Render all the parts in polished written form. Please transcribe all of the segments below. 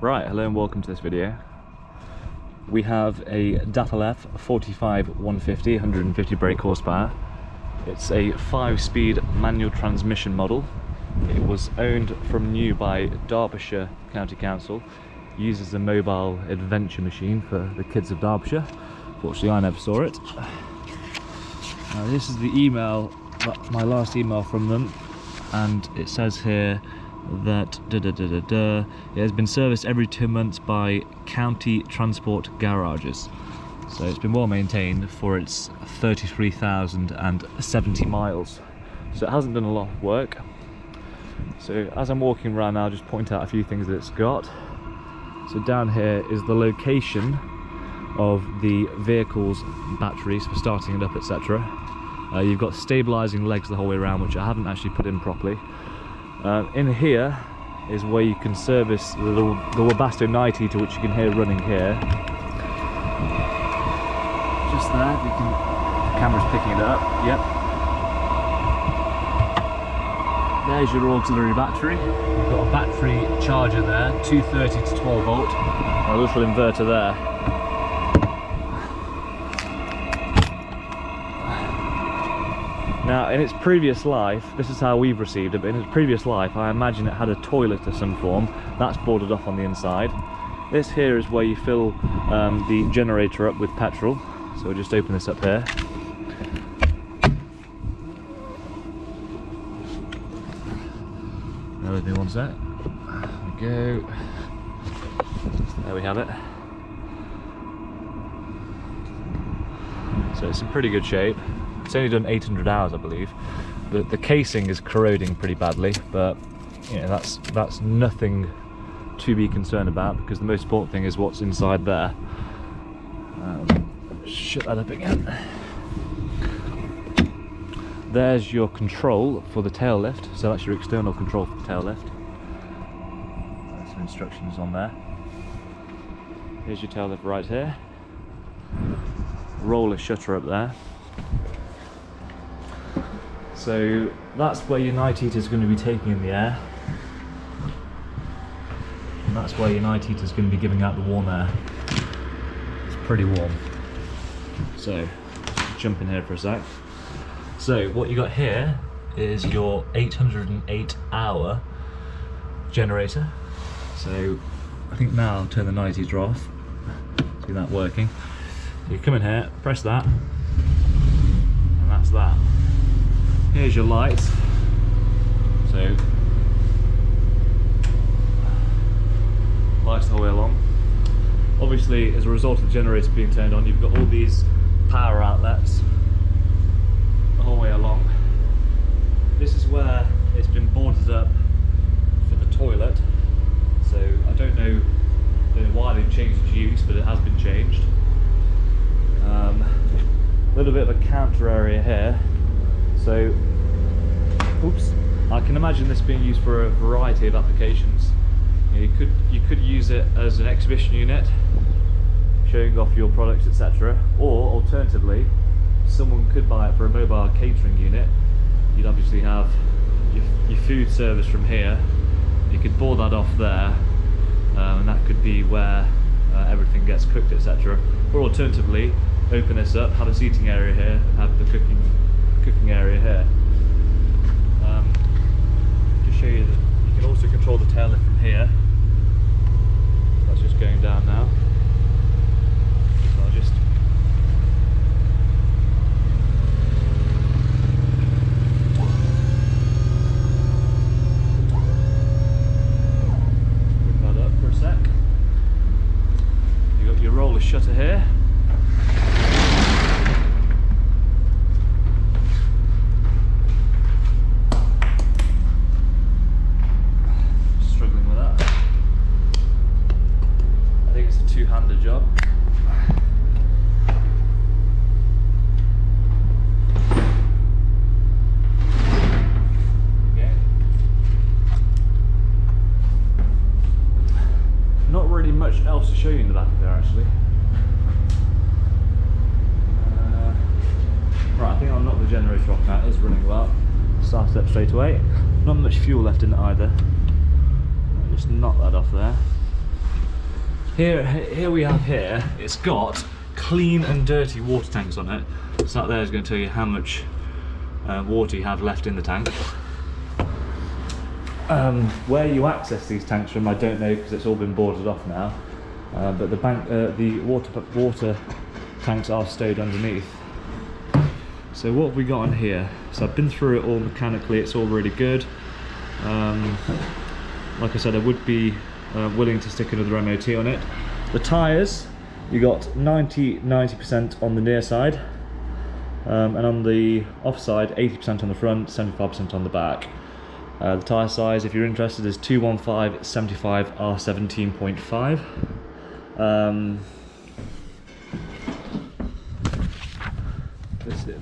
Right, hello and welcome to this video. We have a DATL F 45 150, 150 brake horsepower. It's a 5-speed manual transmission model. It was owned from new by Derbyshire County Council. Uses a mobile adventure machine for the kids of Derbyshire. Fortunately, I never saw it. This is the email, my last email from them, and it says here that it has been serviced every 2 months by county transport garages. So it's been well maintained for its 33,070 miles. So it hasn't done a lot of work. So as I'm walking around now, I'll just point out a few things that it's got. So down here is the location of the vehicle's batteries for starting it up, etc. You've got stabilising legs the whole way around, which I haven't actually put in properly. In here is where you can service the Webasto 90, to which you can hear running here. Just there, the camera's picking it up, yep. There's your auxiliary battery. You've got a battery charger there, 230 to 12 volt, and a little inverter there. Now, in its previous life, this is how we've received it, but in its previous life, I imagine it had a toilet of some form. That's boarded off on the inside. This here is where you fill the generator up with petrol. So we'll just open this up here. Bear with me one sec. There we go. There we have it. So it's in pretty good shape. It's only done 800 hours, I believe. The casing is corroding pretty badly, but you know, that's nothing to be concerned about, because the most important thing is what's inside there. Shut that up again. There's your control for the tail lift, so that's your external control for the tail lift. There's some instructions on there. Here's your tail lift right here. Roller shutter up there. So that's where your night heater is going to be taking in the air, and that's where your night heater is going to be giving out the warm air. It's pretty warm. So jump in here for a sec. So what you got here is your 808 hour generator. So I think now I'll turn the night heater off. See that working. So you come in here, press that, and that's that. Here's your lights. So lights the whole way along. Obviously, as a result of the generator being turned on, you've got all these power outlets the whole way along. This is where it's been boarded up for the toilet. So I don't know why they've changed its use, but it has been changed. A little bit of a counter area here. So, oops, I can imagine this being used for a variety of applications. You could use it as an exhibition unit, showing off your products, etc. Or alternatively, someone could buy it for a mobile catering unit. You'd obviously have your food service from here. You could board that off there, and that could be where everything gets cooked, etc. Or alternatively, open this up, have a seating area here, and have the cooking area here. Just show you that you can also control the tail lift from here. That's just going down now. So I'll just bring that up for a sec. You've got your roller shutter here. Two-handed job. Okay. Not really much else to show you in the back of there, actually. Right, I think I'll knock the generator off now. It is running well. Start it up straight away. Not much fuel left in it either. I'll just knock that off there. Here we have here, it's got clean and dirty water tanks on it. So that there is going to tell you how much water you have left in the tank. Where you access these tanks from, I don't know because it's all been boarded off now. But the water tanks are stowed underneath. So what have we got on here? So I've been through it all mechanically. It's all really good. Like I said, I would be willing to stick another MOT on it. The tyres, you got 90% on the near side, and on the off side 80% on the front, 75% on the back. The tyre size, if you're interested, is 215/75 R17.5.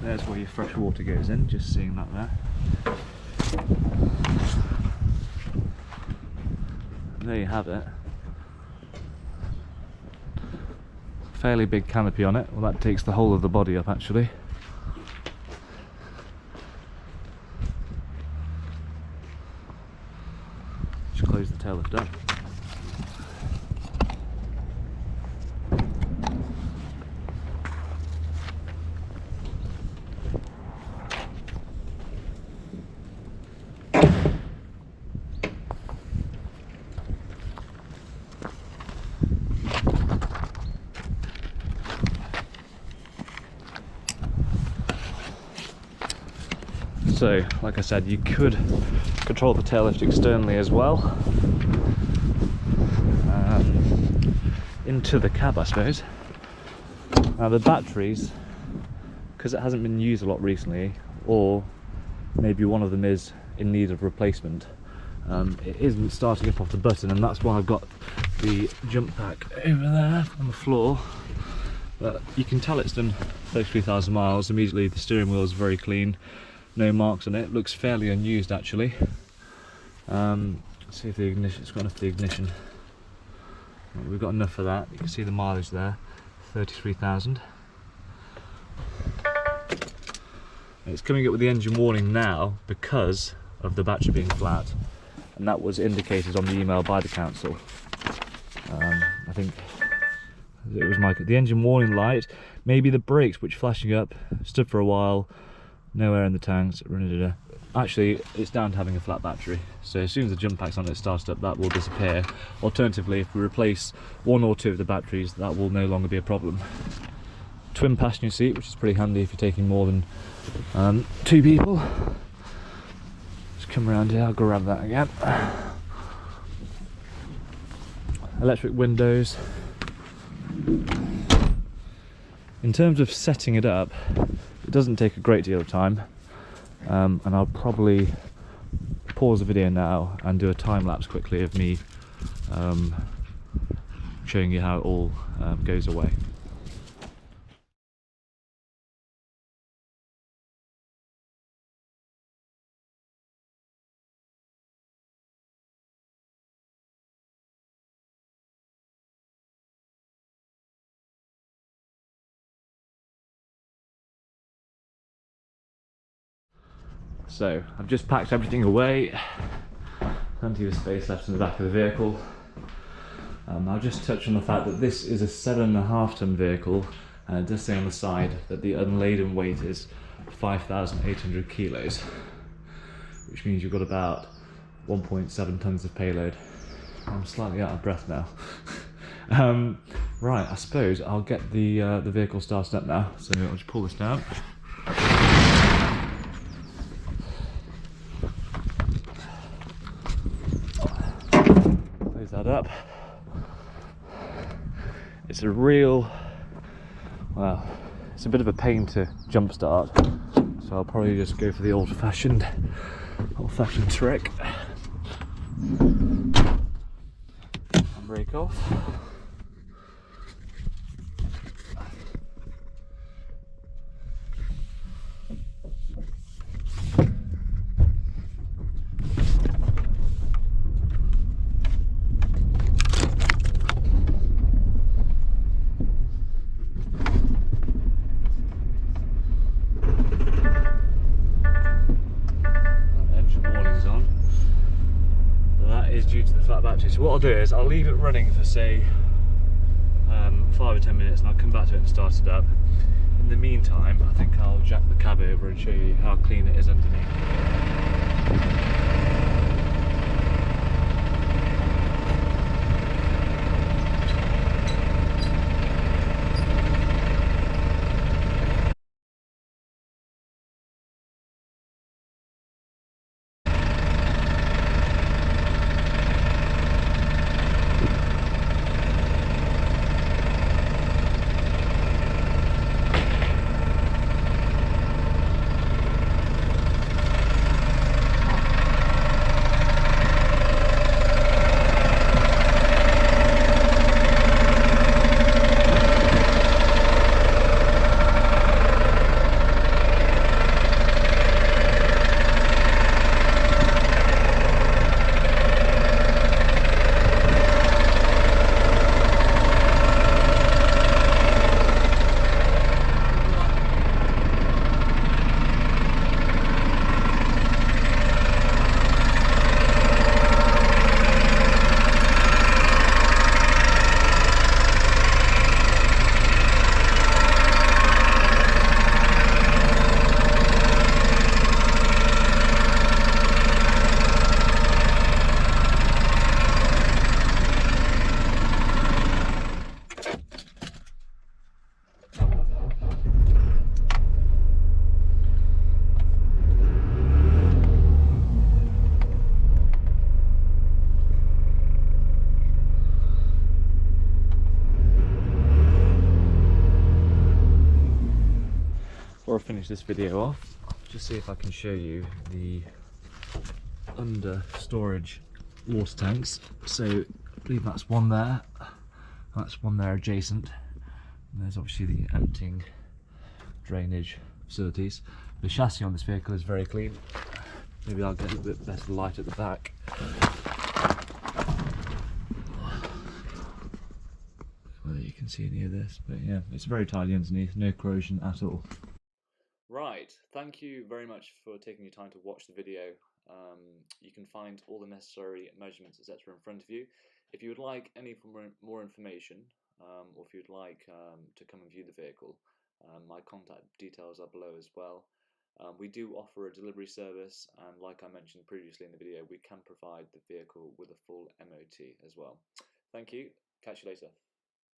There's where your fresh water goes in, just seeing that there. There you have it. Fairly big canopy on it. Well, that takes the whole of the body up actually. Just close the tail lift up. So, like I said, you could control the tail lift externally as well. Into the cab, I suppose. Now the batteries, because it hasn't been used a lot recently, or maybe one of them is in need of replacement, it isn't starting up off the button, and that's why I've got the jump pack over there on the floor. But you can tell it's done 33,000 miles. Immediately the steering wheel is very clean. No marks on it. Looks fairly unused actually. Let's see if the ignition, it's got enough for the ignition. We've got enough for that. You can see the mileage there, 33,000. It's coming up with the engine warning now because of the battery being flat, and that was indicated on the email by the council. I think it was the engine warning light, maybe the brakes which flashing up, stood for a while. No air in the tanks. Actually, it's down to having a flat battery. So as soon as the jump pack's on it starts up, that will disappear. Alternatively, if we replace one or two of the batteries, that will no longer be a problem. Twin passenger seat, which is pretty handy if you're taking more than 2 people. Just come around here, I'll grab that again. Electric windows. In terms of setting it up, it doesn't take a great deal of time, and I'll probably pause the video now and do a time lapse quickly of me showing you how it all goes away. So I've just packed everything away, plenty of space left in the back of the vehicle. I'll just touch on the fact that this is a 7.5 ton vehicle, and it does say on the side that the unladen weight is 5,800 kilos, which means you've got about 1.7 tons of payload. I'm slightly out of breath now. Right, I suppose I'll get the vehicle started up now, so I'll just pull this down. That up. It's a real, well, it's a bit of a pain to jump start, so I'll probably just go for the old-fashioned trick and brake off. Due to the flat battery. So what I'll do is I'll leave it running for say 5 or 10 minutes, and I'll come back to it and start it up. In the meantime, I think I'll jack the cab over and show you how clean it is underneath. Before I finish this video off, just see if I can show you the under storage water tanks. So I believe that's one there, that's one there adjacent, and there's obviously the emptying drainage facilities. The chassis on this vehicle is very clean. Maybe I'll get a little bit better light at the back. Whether you can see any of this, but yeah, it's very tidy underneath, no corrosion at all. Right, thank you very much for taking your time to watch the video. You can find all the necessary measurements, etc. in front of you. If you would like any more information, or if you'd like to come and view the vehicle, my contact details are below as well. We do offer a delivery service, and like I mentioned previously in the video, we can provide the vehicle with a full MOT as well. Thank you, catch you later.